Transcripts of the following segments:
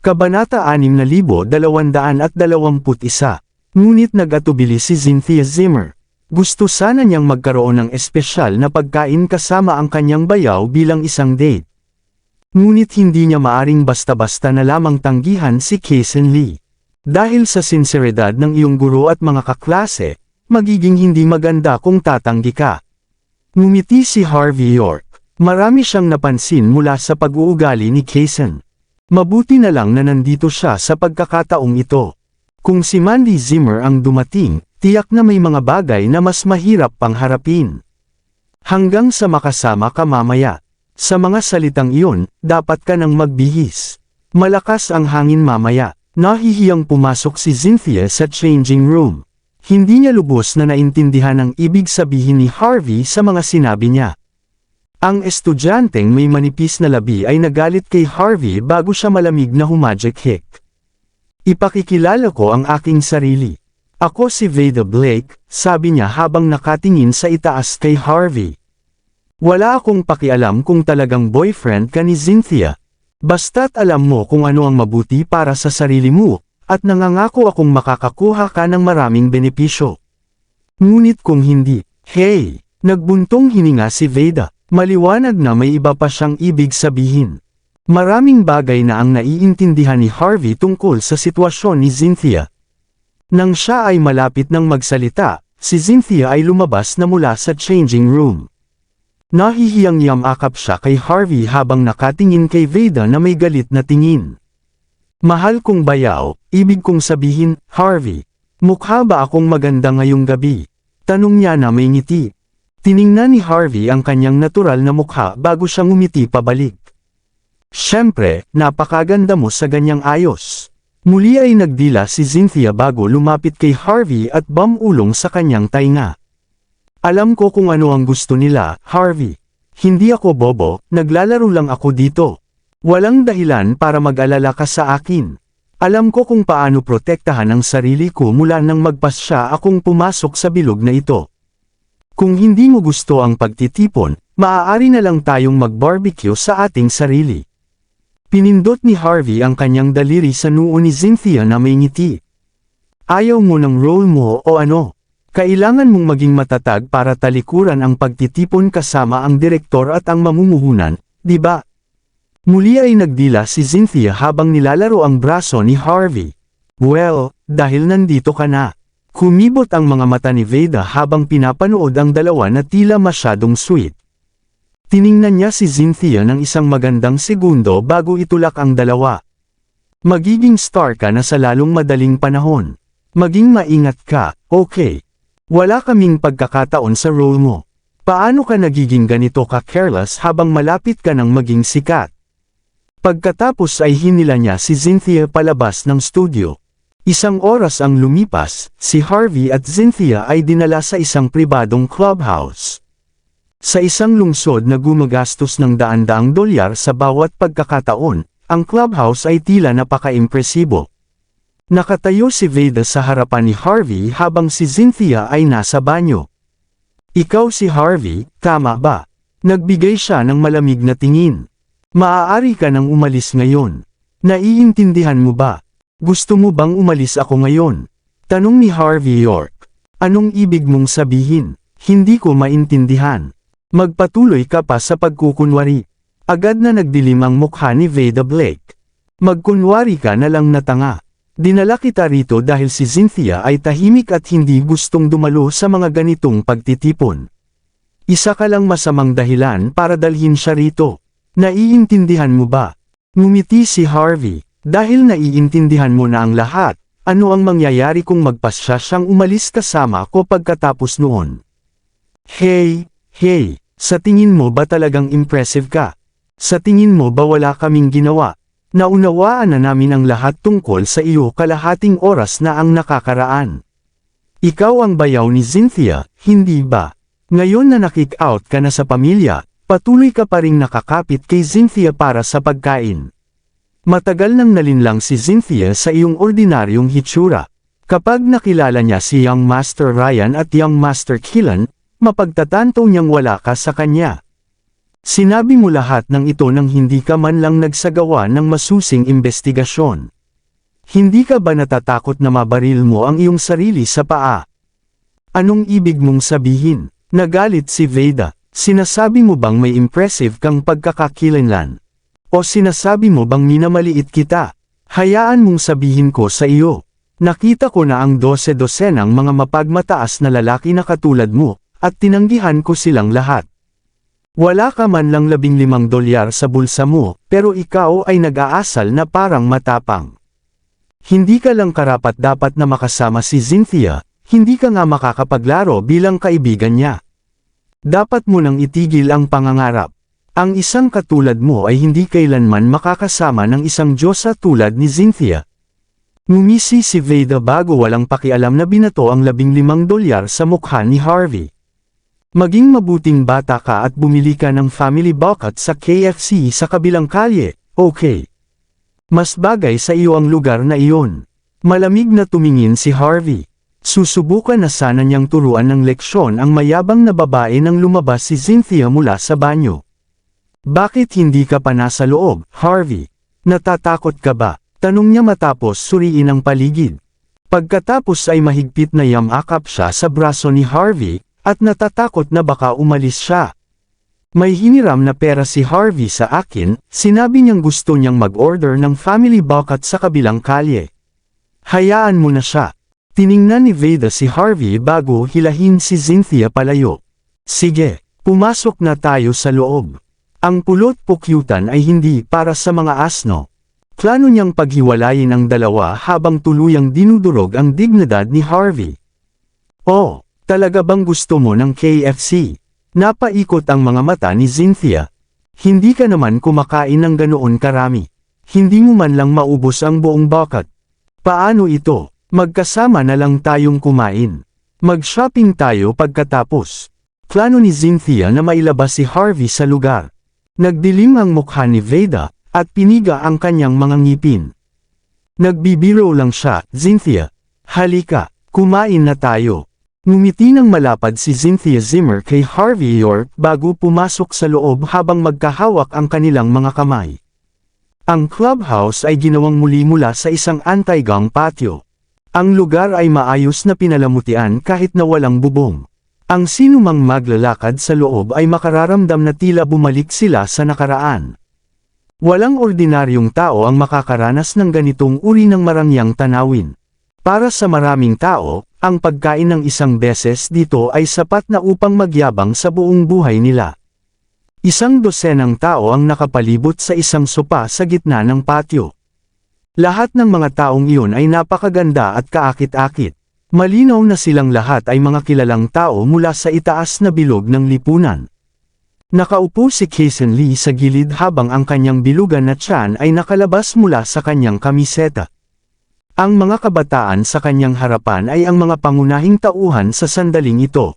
Kabanata 6221. Ngunit nag-atubili si Cynthia Zimmer. Gusto sana niyang magkaroon ng espesyal na pagkain kasama ang kanyang bayaw bilang isang date. Ngunit hindi niya maaring basta-basta na lamang tanggihan si Kason Lee. Dahil sa sinseridad ng iyong guro at mga kaklase, magiging hindi maganda kung tatanggi ka. Ngumiti si Harvey York. Marami siyang napansin mula sa pag-uugali ni Kason. Mabuti na lang na nandito siya sa pagkakataong ito. Kung si Mandy Zimmer ang dumating, tiyak na may mga bagay na mas mahirap pang harapin. Hanggang sa makasama ka mamaya. Sa mga salitang iyon, dapat ka nang magbihis. Malakas ang hangin mamaya. Nahihiyang pumasok si Cynthia sa changing room. Hindi niya lubos na naintindihan ang ibig sabihin ni Harvey sa mga sinabi niya. Ang estudyanteng may manipis na labi ay nagalit kay Harvey bago siya malamig na humajek-hik. Ipakikilala ko ang aking sarili. Ako si Veda Blake, sabi niya habang nakatingin sa itaas kay Harvey. Wala akong pakialam kung talagang boyfriend ka ni Cynthia. Basta't alam mo kung ano ang mabuti para sa sarili mo, at nangangako akong makakakuha ka ng maraming benepisyo. Ngunit kung hindi, hey, nagbuntong hininga si Veda. Maliwanag na may iba pa siyang ibig sabihin. Maraming bagay na ang naiintindihan ni Harvey tungkol sa sitwasyon ni Cynthia. Nang siya ay malapit ng magsalita, si Cynthia ay lumabas na mula sa changing room. Nahihiyang yamakap siya kay Harvey habang nakatingin kay Veda na may galit na tingin. Mahal kong bayaw, ibig kong sabihin, Harvey. Mukha ba akong maganda ngayong gabi? Tanong niya na may ngiti. Tiningnan ni Harvey ang kanyang natural na mukha bago siya ngumiti pabalik. Siyempre, napakaganda mo sa ganyang ayos. Muli ay nagdila si Cynthia bago lumapit kay Harvey at bumulong sa kanyang tainga. Alam ko kung ano ang gusto nila, Harvey. Hindi ako bobo, naglalaro lang ako dito. Walang dahilan para mag-alala ka sa akin. Alam ko kung paano protektahan ang sarili ko mula nang magpasya akong pumasok sa bilog na ito. Kung hindi mo gusto ang pagtitipon, maaari na lang tayong mag-barbecue sa ating sarili. Pinindot ni Harvey ang kanyang daliri sa noo ni Cynthia na may ngiti. Ayaw mo ng role mo o ano? Kailangan mong maging matatag para talikuran ang pagtitipon kasama ang direktor at ang mamumuhunan, di ba? Muli ay nagdila si Cynthia habang nilalaro ang braso ni Harvey. Well, dahil nandito ka na. Kumibot ang mga mata ni Veda habang pinapanood ang dalawa na tila masyadong sweet. Tiningnan niya si Cynthia ng isang magandang segundo bago itulak ang dalawa. Magiging star ka na sa lalong madaling panahon. Maging maingat ka, okay? Wala kaming pagkakataon sa role mo. Paano ka nagiging ganito ka-careless habang malapit ka ng maging sikat? Pagkatapos ay hinila niya si Cynthia palabas ng studio. Isang oras ang lumipas, si Harvey at Cynthia ay dinala sa isang pribadong clubhouse. Sa isang lungsod na gumagastos ng daan-daang dolyar sa bawat pagkakataon, ang clubhouse ay tila napaka-impresibo. Nakatayo si Veda sa harapan ni Harvey habang si Cynthia ay nasa banyo. Ikaw si Harvey, tama ba? Nagbigay siya ng malamig na tingin. Maaari ka nang umalis ngayon. Naiintindihan mo ba? Gusto mo bang umalis ako ngayon? Tanong ni Harvey York. Anong ibig mong sabihin? Hindi ko maintindihan. Magpatuloy ka pa sa pagkukunwari. Agad na nagdilim ang mukha ni Veda Blake. Magkunwari ka na lang na tanga. Dinala kita rito dahil si Cynthia ay tahimik at hindi gustong dumalo sa mga ganitong pagtitipon. Isa ka lang masamang dahilan para dalhin siya rito. Naiintindihan mo ba? Ngumiti si Harvey. Dahil naiintindihan mo na ang lahat, ano ang mangyayari kung magpasya siyang umalis kasama ko pagkatapos noon? Hey, sa tingin mo ba talagang impressive ka? Sa tingin mo ba wala kaming ginawa? Naunawaan na namin ang lahat tungkol sa iyo kalahating oras na ang nakakaraan. Ikaw ang bayaw ni Cynthia, hindi ba? Ngayon na nakik out ka na sa pamilya, patuloy ka pa ring nakakapit kay Cynthia para sa pagkain. Matagal nang nalinlang si Cynthia sa iyong ordinaryong hitsura. Kapag nakilala niya si Young Master Ryan at Young Master Killan, mapagtatanto niyang wala ka sa kanya. Sinabi mo lahat ng ito nang hindi ka man lang nagsagawa ng masusing investigasyon. Hindi ka ba natatakot na mabaril mo ang iyong sarili sa paa? Anong ibig mong sabihin? Nagalit si Veda. Sinasabi mo bang may impressive kang pagkakakilanlan? O sinasabi mo bang minamaliit kita? Hayaan mong sabihin ko sa iyo. Nakita ko na ang 12-dosenang mga mapagmataas na lalaki na katulad mo, at tinanggihan ko silang lahat. Wala ka man lang $15 sa bulsa mo, pero ikaw ay nag-aasal na parang matapang. Hindi ka lang karapat-dapat na makasama si Cynthia, hindi ka nga makakapaglaro bilang kaibigan niya. Dapat mo nang itigil ang pangangarap. Ang isang katulad mo ay hindi kailanman makakasama ng isang diyosa tulad ni Cynthia. Ngumisi si Veda bago walang pakialam na binato ang $15 sa mukha ni Harvey. Maging mabuting bata ka at bumili ka ng family bucket sa KFC sa kabilang kalye, okay? Mas bagay sa iyo ang lugar na iyon. Malamig na tumingin si Harvey. Susubukan na sana niyang turuan ng leksyon ang mayabang na babae nang lumabas si Cynthia mula sa banyo. Bakit hindi ka pa nasa loob, Harvey? Natatakot ka ba? Tanong niya matapos suriin ang paligid. Pagkatapos ay mahigpit na yamakap siya sa braso ni Harvey, at natatakot na baka umalis siya. May hiniram na pera si Harvey sa akin, sinabi niyang gusto niyang mag-order ng family bucket sa kabilang kalye. Hayaan mo na siya. Tiningnan ni Veda si Harvey bago hilahin si Cynthia palayo. Sige, pumasok na tayo sa loob. Ang pulot-pukyutan ay hindi para sa mga asno. Plano niyang paghiwalayin ang dalawa habang tuluyang dinudurog ang dignidad ni Harvey. Oh, talaga bang gusto mo ng KFC? Napaikot ang mga mata ni Cynthia. Hindi ka naman kumakain ng ganoon karami. Hindi mo man lang maubos ang buong bucket. Paano ito? Magkasama na lang tayong kumain. Mag-shopping tayo pagkatapos. Plano ni Cynthia na mailabas si Harvey sa lugar. Nagdilim ang mukha ni Veda, at piniga ang kanyang mga ngipin. Nagbibiro lang siya, Cynthia. Halika, kumain na tayo. Ngumiti ng malapad si Cynthia Zimmer kay Harvey York bago pumasok sa loob habang magkahawak ang kanilang mga kamay. Ang clubhouse ay ginawang muli mula sa isang anti-gang patio. Ang lugar ay maayos na pinalamutian kahit na walang bubong. Ang sinumang maglalakad sa loob ay makararamdam na tila bumalik sila sa nakaraan. Walang ordinaryong tao ang makakaranas ng ganitong uri ng marangyang tanawin. Para sa maraming tao, ang pagkain ng isang beses dito ay sapat na upang magyabang sa buong buhay nila. Isang dosenang tao ang nakapalibot sa isang sopa sa gitna ng patio. Lahat ng mga taong iyon ay napakaganda at kaakit-akit. Malinaw na silang lahat ay mga kilalang tao mula sa itaas na bilog ng lipunan. Nakaupo si Kason Lee sa gilid habang ang kanyang bilugan na tiyan ay nakalabas mula sa kanyang kamiseta. Ang mga kabataan sa kanyang harapan ay ang mga pangunahing tauhan sa sandaling ito.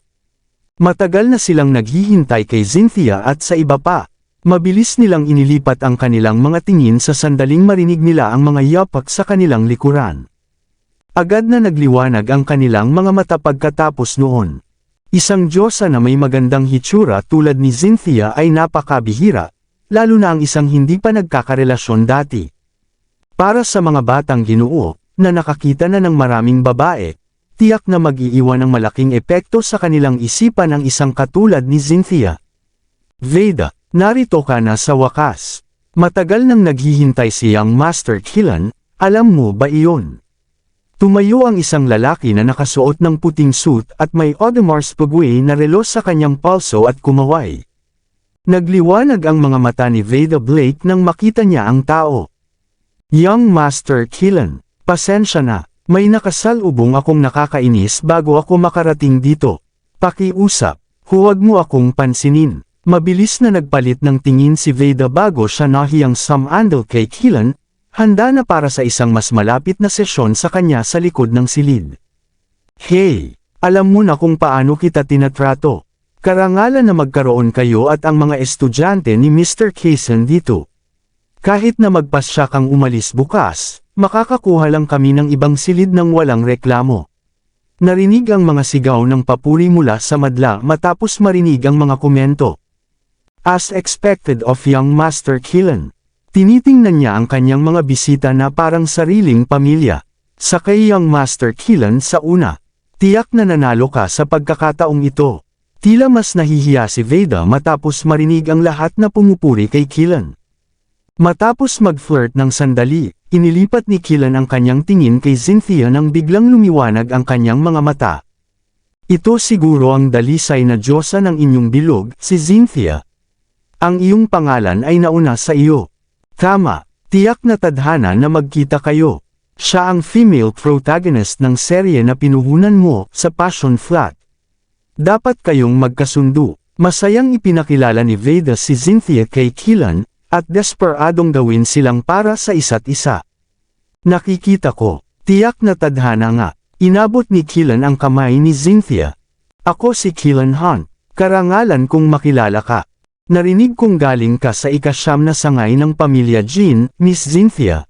Matagal na silang naghihintay kay Cynthia at sa iba pa. Mabilis nilang inilipat ang kanilang mga tingin sa sandaling marinig nila ang mga yapak sa kanilang likuran. Agad na nagliwanag ang kanilang mga mata pagkatapos noon. Isang diyosa na may magandang hitsura tulad ni Cynthia ay napakabihira, lalo na ang isang hindi pa nagkakarelasyon dati. Para sa mga batang Ginoo, na nakakita na ng maraming babae, tiyak na mag-iiwan ng malaking epekto sa kanilang isipan ang isang katulad ni Cynthia. Veda, narito ka na sa wakas. Matagal nang naghihintay si Young Master Killan, alam mo ba iyon? Tumayo ang isang lalaki na nakasuot ng puting suit at may Audemars Piguet na relos sa kanyang palso at kumaway. Nagliwanag ang mga mata ni Veda Blake nang makita niya ang tao. Young Master Killan, pasensya na, may nakasalubong akong nakakainis bago ako makarating dito. Pakiusap, huwag mo akong pansinin. Mabilis na nagpalit ng tingin si Veda bago siya nahiyang sumandal kay Killan, handa na para sa isang mas malapit na sesyon sa kanya sa likod ng silid. Hey, alam mo na kung paano kita tinatrato. Karangalan na magkaroon kayo at ang mga estudyante ni Mr. Kason dito. Kahit na magpasya kang umalis bukas, makakakuha lang kami ng ibang silid ng walang reklamo. Narinig ang mga sigaw ng papuri mula sa madla matapos marinig ang mga komento. As expected of young Master Killen. Tinitingnan niya ang kanyang mga bisita na parang sariling pamilya. Sa kay young Master Killen sa una. Tiyak na nanalo ka sa pagkakataong ito. Tila mas nahihiya si Veda matapos marinig ang lahat na pumupuri kay Killen. Matapos mag-flirt ng sandali, inilipat ni Killen ang kanyang tingin kay Cynthia nang biglang lumiwanag ang kanyang mga mata. Ito siguro ang dalisay na diyosa ng inyong bilog, si Cynthia. Ang iyong pangalan ay nauna sa iyo. Tama, tiyak na tadhana na magkita kayo. Siya ang female protagonist ng serye na pinuhunan mo sa Passion Flat. Dapat kayong magkasundo. Masayang ipinakilala ni Veda si Cynthia kay Killen, at desperadong gawin silang para sa isa't isa. Nakikita ko, tiyak na tadhana nga. Inabot ni Killen ang kamay ni Cynthia. Ako si Killen Hunt, karangalan kong makilala ka. Narinig kong galing ka sa ika-9 na sangay ng pamilya Jean, Miss Cynthia.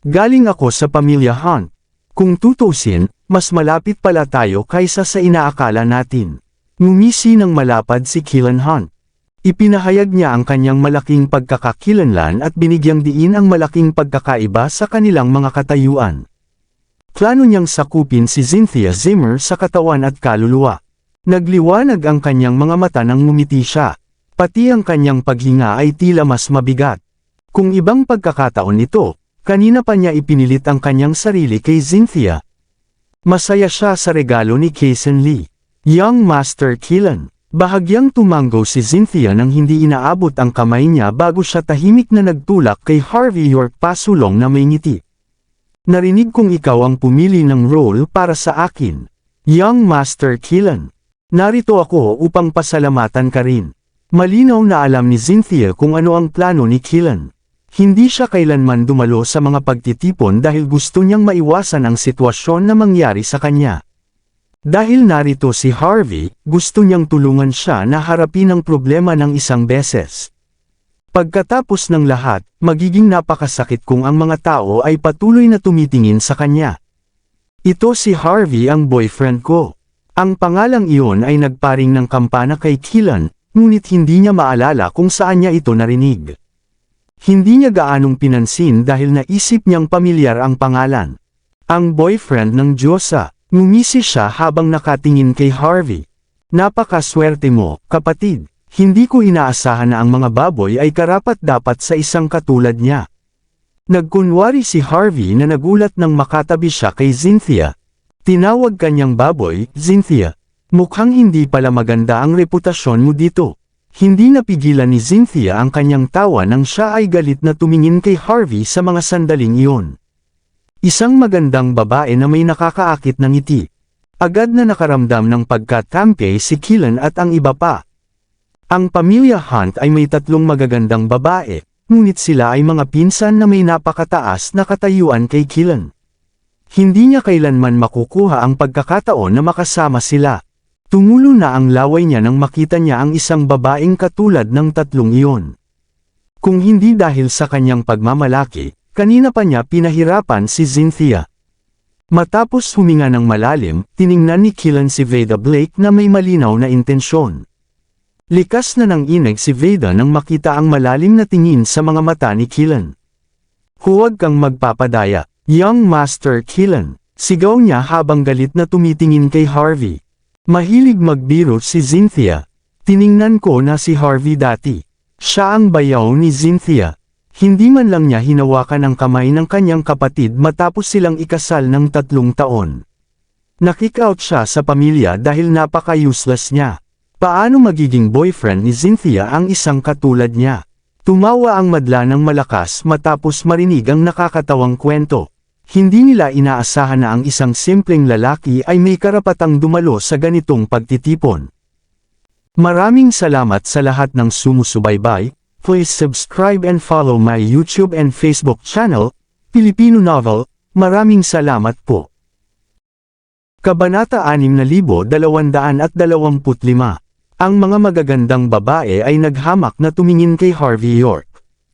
Galing ako sa pamilya Hunt. Kung tutusin, mas malapit pala tayo kaysa sa inaakala natin. Ngumisi ng malapad si Killen Hunt. Ipinahayag niya ang kanyang malaking pagkakakilanlan at binigyang diin ang malaking pagkakaiba sa kanilang mga katayuan. Plano niyang sakupin si Cynthia Zimmer sa katawan at kaluluwa. Nagliwanag ang kanyang mga mata nang ngumiti siya. Pati ang kanyang paghinga ay tila mas mabigat. Kung ibang pagkakataon ito, kanina pa niya ipinilit ang kanyang sarili kay Cynthia. Masaya siya sa regalo ni Kason Lee. Young Master Killen. Bahagyang tumango si Cynthia nang hindi inaabot ang kamay niya bago siya tahimik na nagtulak kay Harvey York pasulong na may ngiti. Narinig kong ikaw ang pumili ng role para sa akin. Young Master Killen. Narito ako upang pasalamatan ka rin. Malinaw na alam ni Cynthia kung ano ang plano ni Killen. Hindi siya kailanman dumalo sa mga pagtitipon dahil gusto niyang maiwasan ang sitwasyon na mangyari sa kanya. Dahil narito si Harvey, gusto niyang tulungan siya na harapin ang problema ng isang beses. Pagkatapos ng lahat, magiging napakasakit kung ang mga tao ay patuloy na tumitingin sa kanya. Ito si Harvey ang boyfriend ko. Ang pangalang iyon ay nagparing ng kampana kay Killen, ngunit hindi niya maalala kung saan niya ito narinig. Hindi niya gaanong pinansin dahil naisip niyang pamilyar ang pangalan. Ang boyfriend ng diyosa. Ngumisi siya habang nakatingin kay Harvey. Napakaswerte mo, kapatid. Hindi ko inaasahan na ang mga baboy ay karapat-dapat sa isang katulad niya. Nagkunwari si Harvey na nagulat nang makatabi siya kay Cynthia. Tinawag kanyang baboy, Cynthia. Mukhang hindi pala maganda ang reputasyon mo dito. Hindi napigilan ni Cynthia ang kanyang tawa nang siya ay galit na tumingin kay Harvey sa mga sandaling iyon. Isang magandang babae na may nakakaakit ng ngiti. Agad na nakaramdam ng pagkatampe si Killen at ang iba pa. Ang pamilya Hunt ay may 3 magagandang babae, ngunit sila ay mga pinsan na may napakataas na katayuan kay Killen. Hindi niya kailanman makukuha ang pagkakataon na makasama sila. Tumulo na ang laway niya nang makita niya ang isang babaeng katulad ng 3 iyon. Kung hindi dahil sa kanyang pagmamalaki, kanina pa niya pinahirapan si Cynthia. Matapos huminga ng malalim, tiningnan ni Killen si Veda Blake na may malinaw na intensyon. Likas na nanginig si Veda nang makita ang malalim na tingin sa mga mata ni Killen. Huwag kang magpapadaya, Young Master Killen, sigaw niya habang galit na tumitingin kay Harvey. Mahilig magbiro si Cynthia. Tiningnan ko na si Harvey dati. Siya ang bayaw ni Cynthia. Hindi man lang niya hinawakan ang kamay ng kanyang kapatid matapos silang ikasal ng 3 taon. Nakikout siya sa pamilya dahil napaka-useless niya. Paano magiging boyfriend ni Cynthia ang isang katulad niya? Tumawa ang madla ng malakas matapos marinig ang nakakatawang kwento. Hindi nila inaasahan na ang isang simpleng lalaki ay may karapatang dumalo sa ganitong pagtitipon. Maraming salamat sa lahat ng sumusubaybay. Please subscribe and follow my YouTube and Facebook channel, Filipino Novel. Maraming salamat po. Kabanata 6225. Ang mga magagandang babae ay naghamak na tumingin kay Harvey York.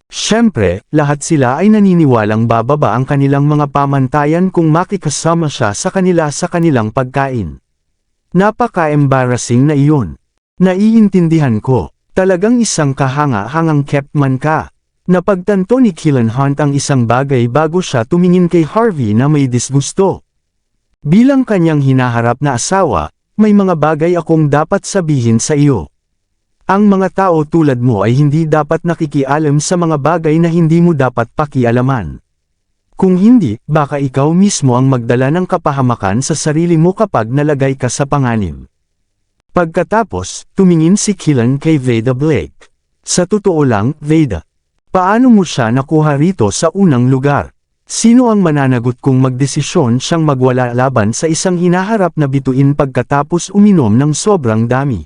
Siyempre, lahat sila ay naniniwalang bababa ang kanilang mga pamantayan kung makikasama siya sa kanilang pagkain. Napaka-embarrassing na iyon. Naiintindihan ko. Talagang isang kahanga-hangang Kepman ka. Napagtanto ni Killen Hunt ang isang bagay bago siya tumingin kay Harvey na may disgusto. Bilang kanyang hinaharap na asawa, may mga bagay akong dapat sabihin sa iyo. Ang mga tao tulad mo ay hindi dapat nakikialam sa mga bagay na hindi mo dapat pakialaman. Kung hindi, baka ikaw mismo ang magdala ng kapahamakan sa sarili mo kapag nalagay ka sa panganib. Pagkatapos, tumingin si Killen kay Veda Blake. Sa totoo lang, Veda, paano mo siya nakuha rito sa unang lugar? Sino ang mananagot kung magdesisyon siyang magwala laban sa isang hinaharap na bituin pagkatapos uminom ng sobrang dami?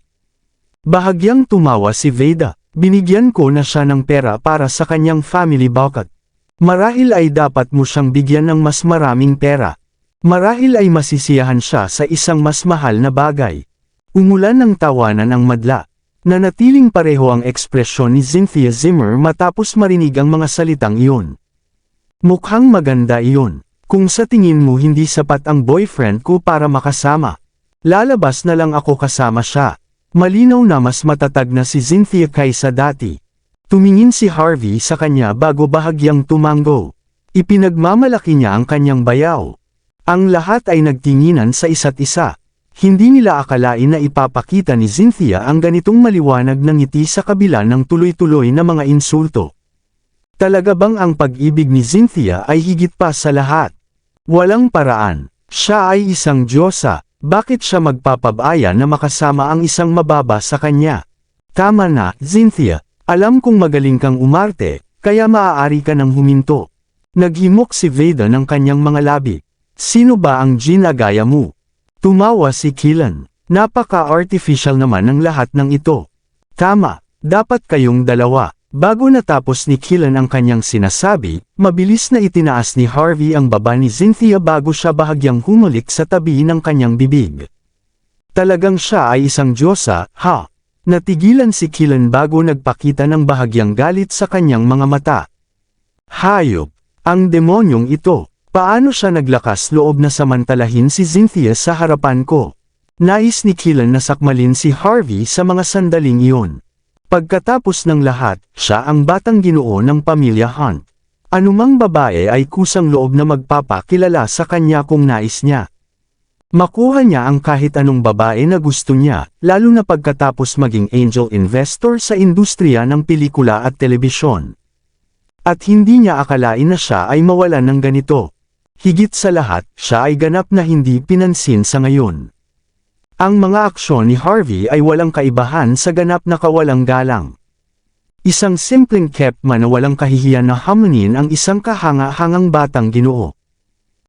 Bahagyang tumawa si Veda. Binigyan ko na siya ng pera para sa kanyang family bucket. Marahil ay dapat mo siyang bigyan ng mas maraming pera. Marahil ay masisiyahan siya sa isang mas mahal na bagay. Umulan ng tawanan ang madla. Nanatiling pareho ang ekspresyon ni Cynthia Zimmer matapos marinig ang mga salitang iyon. Mukhang maganda iyon. Kung sa tingin mo hindi sapat ang boyfriend ko para makasama, lalabas na lang ako kasama siya. Malinaw na mas matatag na si Cynthia kaysa dati. Tumingin si Harvey sa kanya bago bahagyang tumango. Ipinagmamalaki niya ang kanyang bayaw. Ang lahat ay nagtinginan sa isa't isa. Hindi nila akalain na ipapakita ni Cynthia ang ganitong maliwanag na ngiti sa kabila ng tuloy-tuloy na mga insulto. Talaga bang ang pag-ibig ni Cynthia ay higit pa sa lahat? Walang paraan. Siya ay isang diyosa. Bakit siya magpapabaya na makasama ang isang mababa sa kanya? Tama na, Cynthia. Alam kong magaling kang umarte, kaya maaari ka nang huminto. Naghimok si Veda ng kanyang mga labi. Sino ba ang ginagaya mo? Tumawa si Killen. Napaka-artificial naman ng lahat ng ito. Tama, dapat kayong dalawa. Bago natapos ni Killen ang kanyang sinasabi, mabilis na itinaas ni Harvey ang baba ni Cynthia bago siya bahagyang humulik sa tabi ng kanyang bibig. Talagang siya ay isang diyosa, ha? Natigilan si Killen bago nagpakita ng bahagyang galit sa kanyang mga mata. Hayop! Ang demonyong ito! Paano siya naglakas loob na samantalahin si Cynthia sa harapan ko? Nais ni Killen na sakmalin si Harvey sa mga sandaling iyon. Pagkatapos ng lahat, siya ang batang ginoo ng pamilya Hunt. Anumang babae ay kusang loob na magpapakilala sa kanya kung nais niya. Makuha niya ang kahit anong babae na gusto niya, lalo na pagkatapos maging angel investor sa industriya ng pelikula at telebisyon. At hindi niya akalain na siya ay mawalan ng ganito. Higit sa lahat, siya ay ganap na hindi pinansin sa ngayon. Ang mga aksyon ni Harvey ay walang kaibahan sa ganap na kawalang galang. Isang simpleng Kepman na walang kahihiyan na hamunin ang isang kahanga-hangang batang ginoo.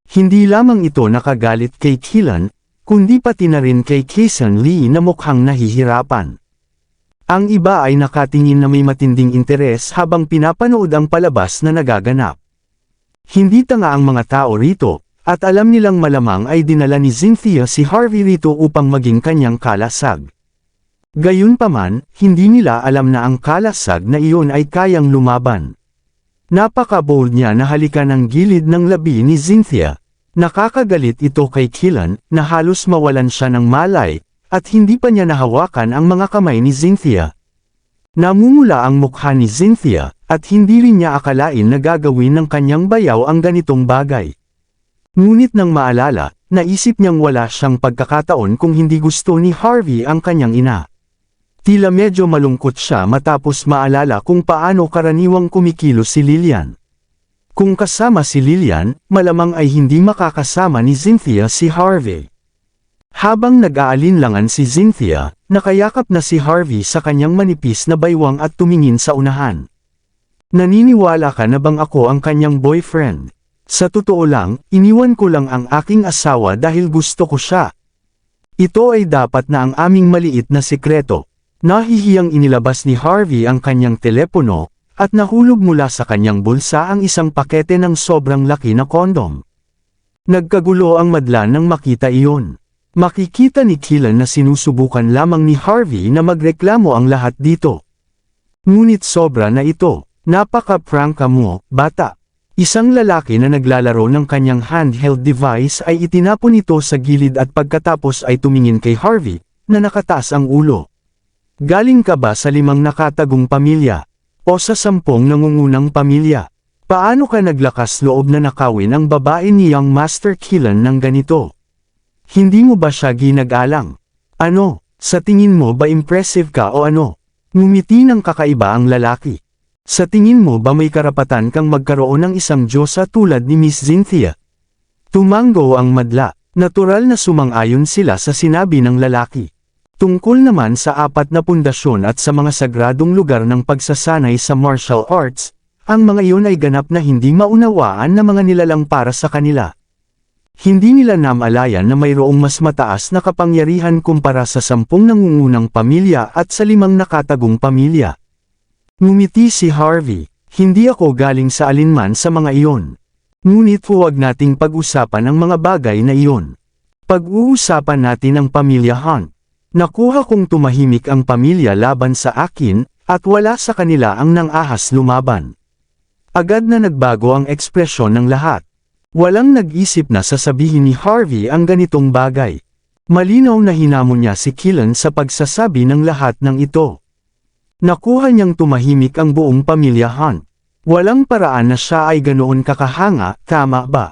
Hindi lamang ito nakagalit kay Killen, kundi pati na rin kay Kason Lee na mukhang nahihirapan. Ang iba ay nakatingin na may matinding interes habang pinapanood ang palabas na nagaganap. Hindi tanga ang mga tao rito. At alam nilang malamang ay dinala ni Cynthia si Harvey rito upang maging kanyang kalasag. Gayunpaman, hindi nila alam na ang kalasag na iyon ay kayang lumaban. Napaka-bold niya na halikan ang gilid ng labi ni Cynthia. Nakakagalit ito kay Killen, na halos mawalan siya ng malay, at hindi pa niya nahawakan ang mga kamay ni Cynthia. Namumula ang mukha ni Cynthia, at hindi rin niya akalain na gagawin ng kanyang bayaw ang ganitong bagay. Ngunit nang maalala, naisip niyang wala siyang pagkakataon kung hindi gusto ni Harvey ang kanyang ina. Tila medyo malungkot siya matapos maalala kung paano karaniwang kumikilos si Lillian. Kung kasama si Lillian, malamang ay hindi makakasama ni Cynthia si Harvey. Habang nag-aalinlangan si Cynthia, nakayakap na si Harvey sa kanyang manipis na baywang at tumingin sa unahan. Naniniwala ka na bang ako ang kanyang boyfriend? Sa totoo lang, iniwan ko lang ang aking asawa dahil gusto ko siya. Ito ay dapat na ang aming maliit na sikreto. Nahihiyang inilabas ni Harvey ang kanyang telepono, at nahulog mula sa kanyang bulsa ang isang pakete ng sobrang laki na kondom. Nagkagulo ang madla nang makita iyon. Makikita ni Killen na sinusubukan lamang ni Harvey na magreklamo ang lahat dito. Ngunit sobra na ito. Napaka-prangka mo, bata. Isang lalaki na naglalaro ng kanyang handheld device ay itinapon ito sa gilid at pagkatapos ay tumingin kay Harvey, na nakataas ang ulo. Galing ka ba sa 5 nakatagong pamilya? O sa 10 nangungunang pamilya? Paano ka naglakas loob na nakawin ang babae ni Young Master Killen ng ganito? Hindi mo ba siya ginagalang? Ano, sa tingin mo ba impressive ka o ano? Ngumiti ng kakaiba ang lalaki. Sa tingin mo ba may karapatan kang magkaroon ng isang diyosa tulad ni Miss Cynthia? Tumango ang madla. Natural na sumang-ayon sila sa sinabi ng lalaki. Tungkol naman sa 4 na pundasyon at sa mga sagradong lugar ng pagsasanay sa martial arts, ang mga iyon ay ganap na hindi maunawaan na mga nilalang para sa kanila. Hindi nila namalayan na mayroong mas mataas na kapangyarihan kumpara sa 10 nangungunang pamilya at sa 5 nakatagong pamilya. Ngumiti si Harvey, hindi ako galing sa alinman sa mga iyon. Ngunit huwag nating pag-usapan ang mga bagay na iyon. Pag-uusapan natin ang pamilya Hunt. Nakuha kong tumahimik ang pamilya laban sa akin, at wala sa kanila ang nang-ahas lumaban. Agad na nagbago ang ekspresyon ng lahat. Walang nag-isip na sasabihin ni Harvey ang ganitong bagay. Malinaw na hinamon niya si Killen sa pagsasabi ng lahat ng ito. Nakuha niyang tumahimik ang buong pamilya Hunt. Walang paraan na siya ay ganoon kakahanga, tama ba?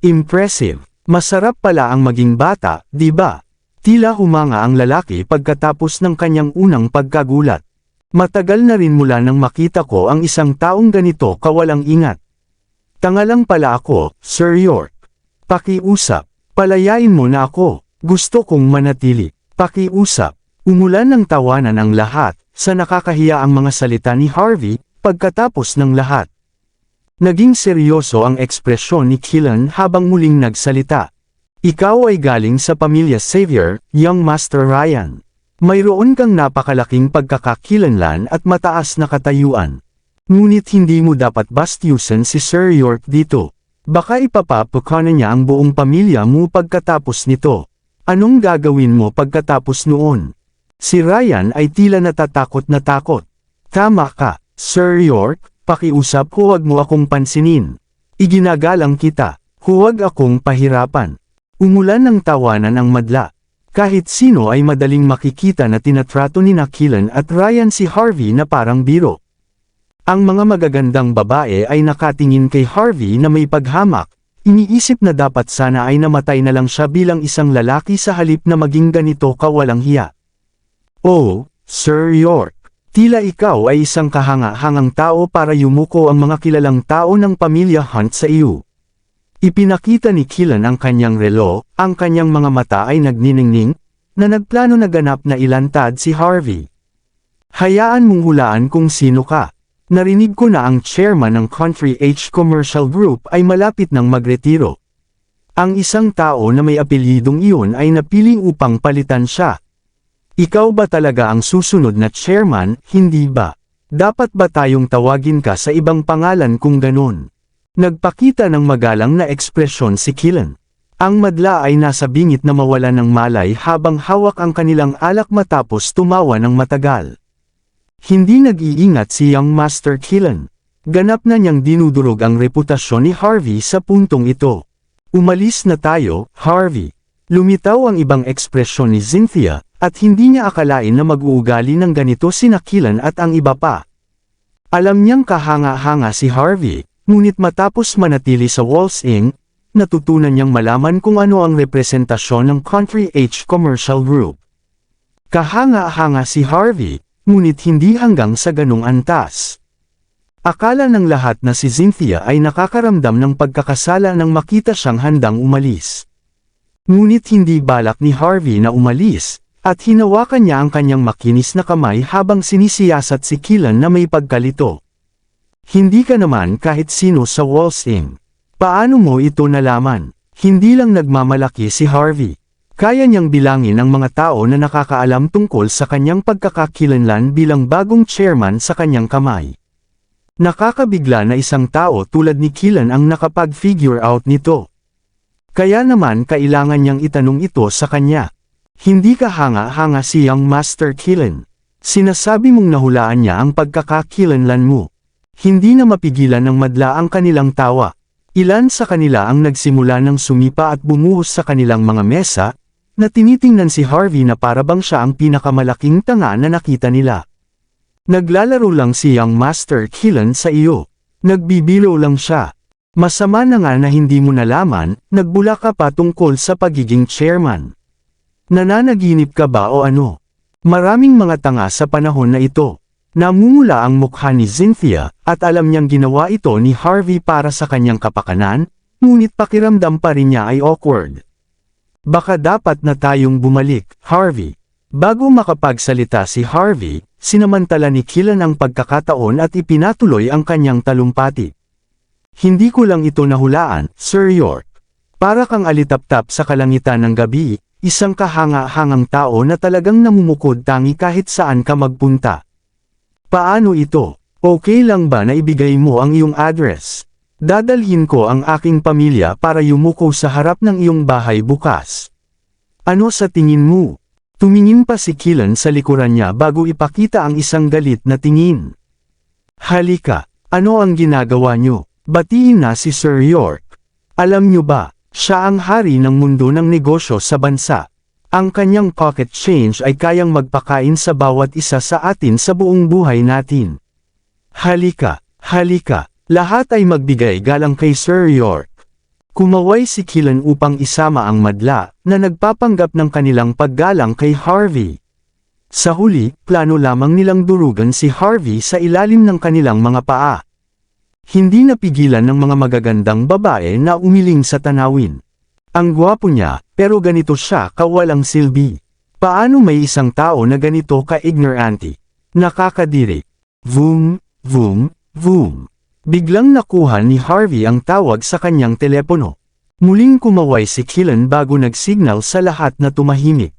Impressive. Masarap pala ang maging bata, di ba? Tila humanga ang lalaki pagkatapos ng kanyang unang pagkagulat. Matagal na rin mula nang makita ko ang isang taong ganito kawalang ingat. Tanga lang pala ako, Sir York. Pakiusap. Palayain mo na ako. Gusto kong manatili. Pakiusap. Umulan ng tawanan ang lahat, sa nakakahiya ang mga salita ni Harvey, pagkatapos ng lahat. Naging seryoso ang ekspresyon ni Killen habang muling nagsalita. Ikaw ay galing sa pamilya Xavier, Young Master Ryan. Mayroon kang napakalaking pagkakakilanlan at mataas na katayuan. Ngunit hindi mo dapat bastyusan si Sir York dito. Baka ipapapukanan niya ang buong pamilya mo pagkatapos nito. Anong gagawin mo pagkatapos noon? Si Ryan ay tila natatakot na takot. Tama ka, Sir York, pakiusap huwag mo akong pansinin. Iginagalang kita, huwag akong pahirapan. Umulan ng tawanan ang madla. Kahit sino ay madaling makikita na tinatrato ni Killen at Ryan si Harvey na parang biro. Ang mga magagandang babae ay nakatingin kay Harvey na may paghamak, iniisip na dapat sana ay namatay na lang siya bilang isang lalaki sa halip na maging ganito kawalang hiya. Oh, Sir York, tila ikaw ay isang kahanga-hangang tao para yumuko ang mga kilalang tao ng pamilya Hunt sa iyo. Ipinakita ni Killen ang kanyang relo, ang kanyang mga mata ay nagniningning, na nagplano na ganap na ilantad si Harvey. Hayaan mong hulaan kung sino ka. Narinig ko na ang chairman ng Country H Commercial Group ay malapit ng magretiro. Ang isang tao na may apelyidong iyon ay napili upang palitan siya. Ikaw ba talaga ang susunod na chairman, hindi ba? Dapat ba tayong tawagin ka sa ibang pangalan kung ganun? Nagpakita ng magalang na ekspresyon si Killen. Ang madla ay nasa bingit na mawala ng malay habang hawak ang kanilang alak matapos tumawa ng matagal. Hindi nag-iingat si Young Master Killen. Ganap na niyang dinudurog ang reputasyon ni Harvey sa puntong ito. Umalis na tayo, Harvey. Lumitaw ang ibang ekspresyon ni Cynthia, at hindi niya akalain na mag-uugali ng ganito sina Killen at ang iba pa. Alam niyang kahanga-hanga si Harvey. Ngunit matapos manatili sa Walls Inn, natutunan niyang malaman kung ano ang representasyon ng Country H Commercial Group. Kahanga-hanga si Harvey, ngunit hindi hanggang sa ganung antas. Akala ng lahat na si Cynthia ay nakakaramdam ng pagkakasala nang makita siyang handang umalis. Ngunit hindi balak ni Harvey na umalis, at hinawakan niya ang kanyang makinis na kamay habang sinisiyasat si Killen na may pagkalito. Hindi ka naman kahit sino sa Walls Inn. Paano mo ito nalaman? Hindi lang nagmamalaki si Harvey. Kaya niyang bilangin ang mga tao na nakakaalam tungkol sa kanyang pagkakakilanlan bilang bagong chairman sa kanyang kamay. Nakakabigla na isang tao tulad ni Killen ang nakapag-figure out nito. Kaya naman kailangan niyang itanong ito sa kanya. Hindi ka hanga-hanga si Young Master Killen. Sinasabi mong nahulaan niya ang pagkakakilanlan mo. Hindi na mapigilan ng madla ang kanilang tawa. Ilan sa kanila ang nagsimula ng sumipa at bumuhos sa kanilang mga mesa, na tinitingnan si Harvey na parabang siya ang pinakamalaking tanga na nakita nila. Naglalaro lang si Young Master Killen sa iyo. Nagbibiro lang siya. Masama na nga na hindi mo nalaman, nagbula ka pa tungkol sa pagiging chairman. Nananaginip ka ba o ano? Maraming mga tanga sa panahon na ito. Namumula ang mukha ni Cynthia, at alam niyang ginawa ito ni Harvey para sa kanyang kapakanan, ngunit pakiramdam pa rin niya ay awkward. Baka dapat na tayong bumalik, Harvey. Bago makapagsalita si Harvey, sinamantala ni Killen ang pagkakataon at ipinatuloy ang kanyang talumpati. Hindi ko lang ito nahulaan, Sir York. Para kang alitaptap sa kalangitan ng gabi, isang kahanga-hangang tao na talagang namumukod tangi kahit saan ka magpunta. Paano ito? Okay lang ba na ibigay mo ang iyong address? Dadalhin ko ang aking pamilya para yumuko sa harap ng iyong bahay bukas. Ano sa tingin mo? Tumingin pa si Killen sa likuran niya bago ipakita ang isang galit na tingin. Halika, ano ang ginagawa niyo? Batiin na si Sir York. Alam niyo ba, siya ang hari ng mundo ng negosyo sa bansa. Ang kanyang pocket change ay kayang magpakain sa bawat isa sa atin sa buong buhay natin. Halika, halika. Lahat ay magbigay galang kay Sir York. Kumaway si Killen upang isama ang madla, na nagpapanggap ng kanilang paggalang kay Harvey. Sa huli, plano lamang nilang durugan si Harvey sa ilalim ng kanilang mga paa. Hindi napigilan ng mga magagandang babae na umiling sa tanawin. Ang gwapo niya, pero ganito siya kawalang silbi. Paano may isang tao na ganito ka-ignorante? Nakakadiri. Vroom, vroom, vroom. Biglang nakuha ni Harvey ang tawag sa kanyang telepono. Muling kumaway si Killen bago nagsignal sa lahat na tumahimik.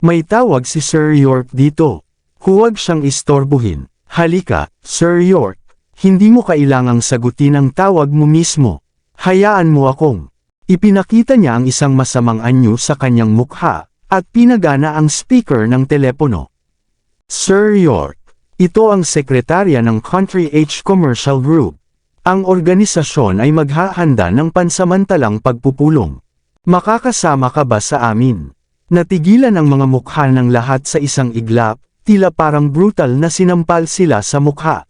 May tawag si Sir York dito. Huwag siyang istorbohin. Halika, Sir York. Hindi mo kailangang sagutin ang tawag mo mismo. Hayaan mo akong. Ipinakita niya ang isang masamang anyo sa kanyang mukha, at pinagana ang speaker ng telepono. Sir York. Ito ang sekretarya ng Country H Commercial Group. Ang organisasyon ay maghahanda ng pansamantalang pagpupulong. Makakasama ka ba sa amin? Natigilan ang mga mukha ng lahat sa isang iglap, tila parang brutal na sinampal sila sa mukha.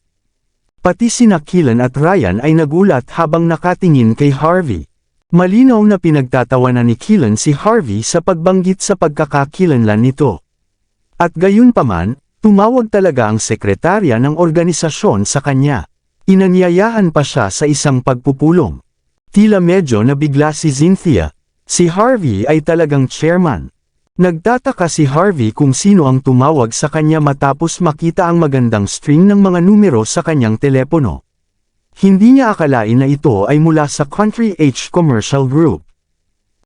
Pati sina Killen at Ryan ay nagulat habang nakatingin kay Harvey. Malinaw na pinagtatawanan ni Killen si Harvey sa pagbanggit sa pagkakakilanlan nito. At gayunpaman, tumawag talaga ang sekretarya ng organisasyon sa kanya. Inanyayahan pa siya sa isang pagpupulong. Tila medyo nabigla si Cynthia. Si Harvey ay talagang chairman. Nagtataka si Harvey kung sino ang tumawag sa kanya matapos makita ang magandang string ng mga numero sa kanyang telepono. Hindi niya akalain na ito ay mula sa Country H Commercial Group.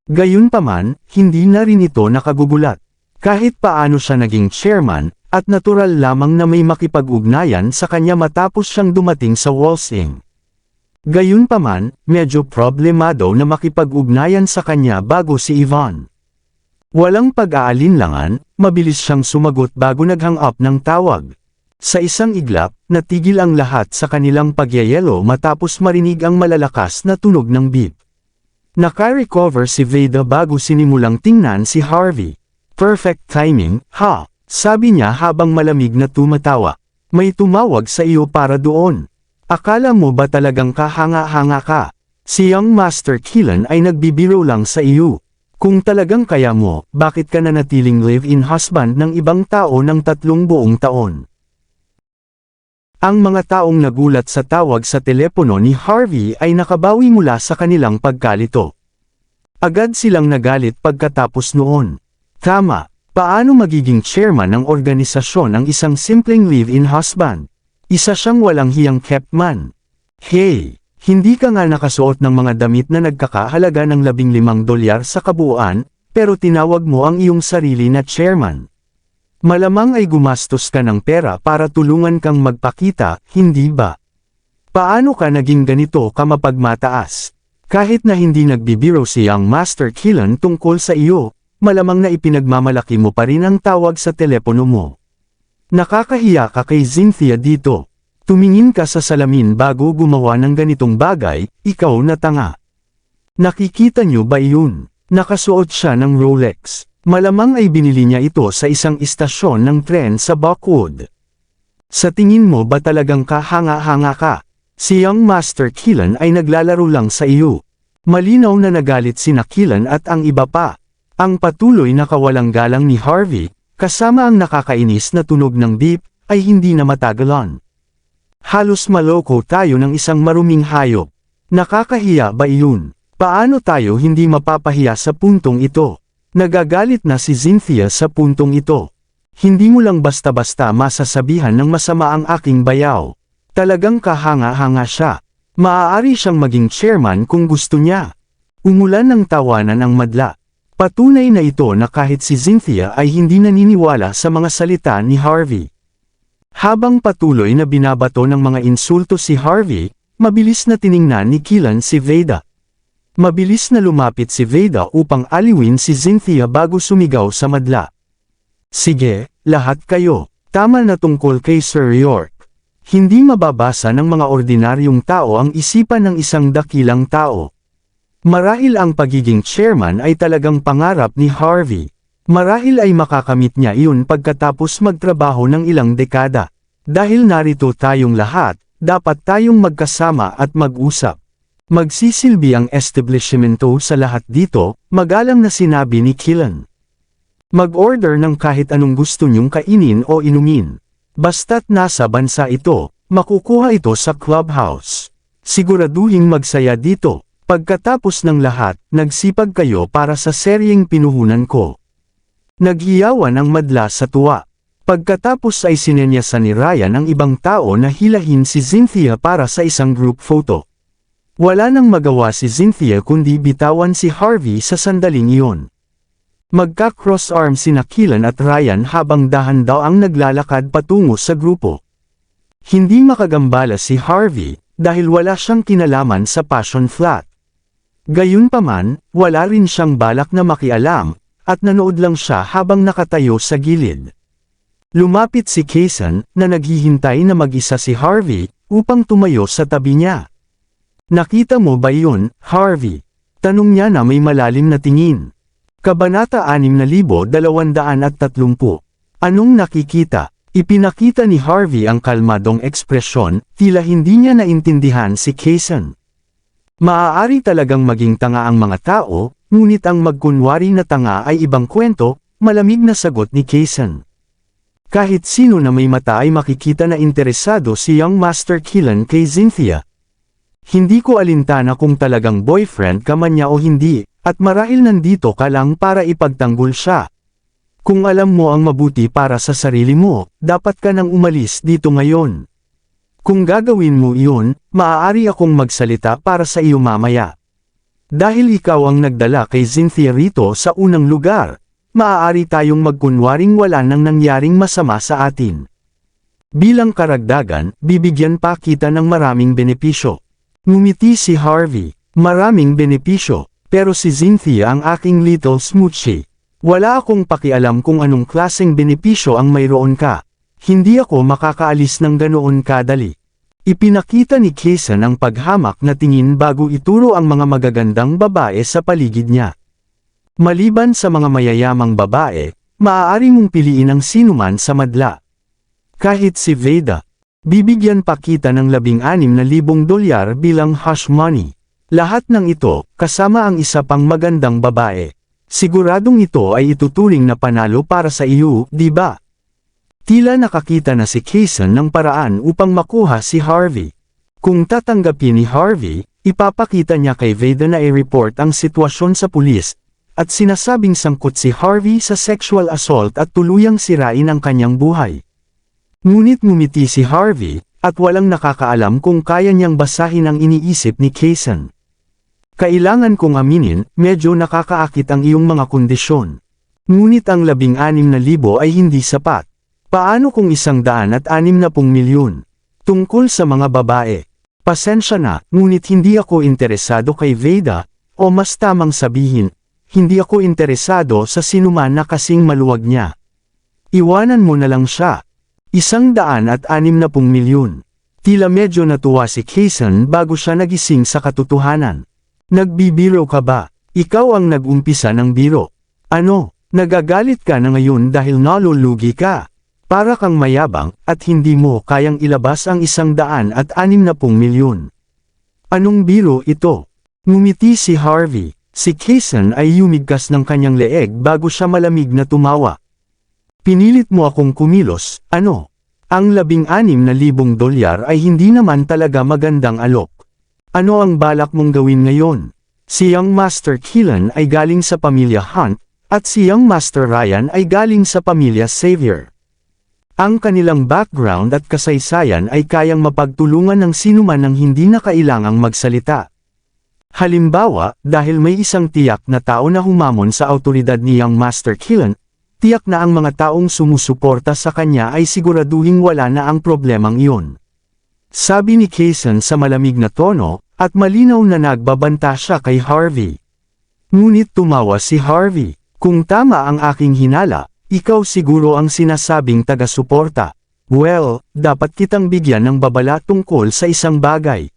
Gayunpaman, hindi na rin ito nakagugulat. Kahit paano siya naging chairman, at natural lamang na may makipag-ugnayan sa kanya matapos siyang dumating sa Walsing. Gayunpaman, medyo problemado na makipag-ugnayan sa kanya bago si Yvonne. Walang pag-aalinlangan, mabilis siyang sumagot bago nag-hang up ng tawag. Sa isang iglap, natigil ang lahat sa kanilang pagyayelo matapos marinig ang malalakas na tunog ng beep. Naka-recover si Veda bago sinimulang tingnan si Harvey. Perfect timing, ha? Sabi niya habang malamig na tumatawa. May tumawag sa iyo para doon. Akala mo ba talagang kahanga-hanga ka? Si Young Master Killen ay nagbibiro lang sa iyo. Kung talagang kaya mo, bakit ka nanatiling live-in husband ng ibang tao ng 3 buong taon? Ang mga taong nagulat sa tawag sa telepono ni Harvey ay nakabawi mula sa kanilang pagkalito. Agad silang nagalit pagkatapos noon. Tama. Paano magiging chairman ng organisasyon ang isang simpleng live-in husband? Isa siyang walang hiyang kept man. Hey, hindi ka nga nakasuot ng mga damit na nagkakahalaga ng $15 sa kabuuan, pero tinawag mo ang iyong sarili na chairman. Malamang ay gumastos ka ng pera para tulungan kang magpakita, hindi ba? Paano ka naging ganito ka mapagmataas? Kahit na hindi nagbibiro si Young Master Killen tungkol sa iyo, malamang na ipinagmamalaki mo pa rin ang tawag sa telepono mo. Nakakahiya ka kay Cynthia dito. Tumingin ka sa salamin bago gumawa ng ganitong bagay, ikaw na tanga. Nakikita niyo ba iyon? Nakasuot siya ng Rolex. Malamang ay binili niya ito sa isang istasyon ng tren sa Buckwood. Sa tingin mo ba talagang kahanga-hanga ka? Si Young Master Keelan ay naglalaro lang sa iyo. Malinaw na nagalit sina Keelan at ang iba pa. Ang patuloy na kawalang galang ni Harvey, kasama ang nakakainis na tunog ng beep, ay hindi na matagalan. Halos maloko tayo ng isang maruming hayop. Nakakahiya ba iyon? Paano tayo hindi mapapahiya sa puntong ito? Nagagalit na si Cynthia sa puntong ito. Hindi mo lang basta-basta masasabihan ng masama ang aking bayaw. Talagang kahanga-hanga siya. Maaari siyang maging chairman kung gusto niya. Umulan ng tawanan ang madla. Patunay na ito na kahit si Cynthia ay hindi naniniwala sa mga salita ni Harvey. Habang patuloy na binabato ng mga insulto si Harvey, mabilis na tiningnan ni Keelan si Veda. Mabilis na lumapit si Veda upang aliwin si Cynthia bago sumigaw sa madla. Sige, lahat kayo. Tama na tungkol kay Sir York. Hindi mababasa ng mga ordinaryong tao ang isipan ng isang dakilang tao. Marahil ang pagiging chairman ay talagang pangarap ni Harvey. Marahil ay makakamit niya iyon pagkatapos magtrabaho ng ilang dekada. Dahil narito tayong lahat, dapat tayong magkasama at mag-usap. Magsisilbi ang establishmento sa lahat dito, magalang na sinabi ni Keelan. Mag-order ng kahit anong gusto niyong kainin o inumin. Basta't nasa bansa ito, makukuha ito sa clubhouse. Siguraduhin magsaya dito. Pagkatapos ng lahat, nagsipag kayo para sa seryeng pinuhunan ko. Naghiyawan ang madla sa tuwa. Pagkatapos ay sinenyasan ni Ryan ang ibang tao na hilahin si Cynthia para sa isang group photo. Wala nang magawa si Cynthia kundi bitawan si Harvey sa sandaling iyon. Magka-cross arm sina Keelan at Ryan habang dahan daw ang naglalakad patungo sa grupo. Hindi makagambala si Harvey, dahil wala siyang kinalaman sa passion flat. Gayunpaman, wala rin siyang balak na makialam, at nanood lang siya habang nakatayo sa gilid. Lumapit si Kaysen, na naghihintay na mag-isa si Harvey, upang tumayo sa tabi niya. Nakita mo ba yun, Harvey? Tanong niya na may malalim na tingin. Kabanata 6230. Anong nakikita? Ipinakita ni Harvey ang kalmadong ekspresyon, tila hindi niya naintindihan si Kaysen. Maaari talagang maging tanga ang mga tao, ngunit ang magkunwari na tanga ay ibang kwento, malamig na sagot ni Kaysen. Kahit sino na may mata ay makikita na interesado si Young Master Keelan kay Cynthia. Hindi ko alintana kung talagang boyfriend ka man niya o hindi. At marahil nandito ka lang para ipagtanggol siya. Kung alam mo ang mabuti para sa sarili mo, dapat ka nang umalis dito ngayon. Kung gagawin mo iyon, maaari akong magsalita para sa iyo mamaya. Dahil ikaw ang nagdala kay Cynthia rito sa unang lugar, maaari tayong magkunwaring wala nang nangyaring masama sa atin. Bilang karagdagan, bibigyan pa kita ng maraming benepisyo. Ngumiti si Harvey. Maraming benepisyo. Pero si Cynthia ang aking little smoochie. Wala akong pakialam kung anong klaseng benepisyo ang mayroon ka. Hindi ako makakaalis ng ganoon kadali. Ipinakita ni Kaysen ang paghamak na tingin bago ituro ang mga magagandang babae sa paligid niya. Maliban sa mga mayayamang babae, maaari mong piliin ang sinuman sa madla. Kahit si Veda, bibigyan pa kita ng $16,000 bilang hush money. Lahat ng ito, kasama ang isa pang magandang babae. Siguradong ito ay ituturing na panalo para sa iyo, di ba? Tila nakakita na si Kaysen ng paraan upang makuha si Harvey. Kung tatanggapin ni Harvey, ipapakita niya kay Veda na i-report ang sitwasyon sa pulis, at sinasabing sangkot si Harvey sa sexual assault at tuluyang sirain ang kanyang buhay. Ngunit ngumiti si Harvey, at walang nakakaalam kung kaya niyang basahin ang iniisip ni Kaysen. Kailangan kong aminin, medyo nakakaakit ang iyong mga kondisyon. Ngunit ang 16,000 ay hindi sapat. Paano kung 160,000,000? Tungkol sa mga babae. Pasensya na, ngunit hindi ako interesado kay Veda, o mas tamang sabihin, hindi ako interesado sa sinuman na kasing maluwag niya. Iwanan mo na lang siya. 160,000,000. Tila medyo natuwa si Kaysen bago siya nagising sa katotohanan. Nagbibiro ka ba? Ikaw ang nag-umpisa ng biro. Ano? Nagagalit ka na ngayon dahil nalulugi ka. Para kang mayabang, at hindi mo kayang ilabas ang 160 milyon. Anong biro ito? Ngumiti si Harvey. Si Kason ay yumigkas ng kanyang leeg bago siya malamig na tumawa. Pinilit mo akong kumilos, ano? Ang $16,000 ay hindi naman talaga magandang alok. Ano ang balak mong gawin ngayon? Si Young Master Keelan ay galing sa pamilya Hunt, at si Young Master Ryan ay galing sa pamilya Xavier. Ang kanilang background at kasaysayan ay kayang mapagtulungan ng sinuman ng hindi na kailangang magsalita. Halimbawa, dahil may isang tiyak na tao na humamon sa awtoridad ni Young Master Keelan, tiyak na ang mga taong sumusuporta sa kanya ay siguraduhing wala na ang problemang iyon. Sabi ni Kason sa malamig na tono, at malinaw na nagbabanta siya kay Harvey. Ngunit tumawa si Harvey. Kung tama ang aking hinala, ikaw siguro ang sinasabing taga-suporta. Well, dapat kitang bigyan ng babala tungkol sa isang bagay.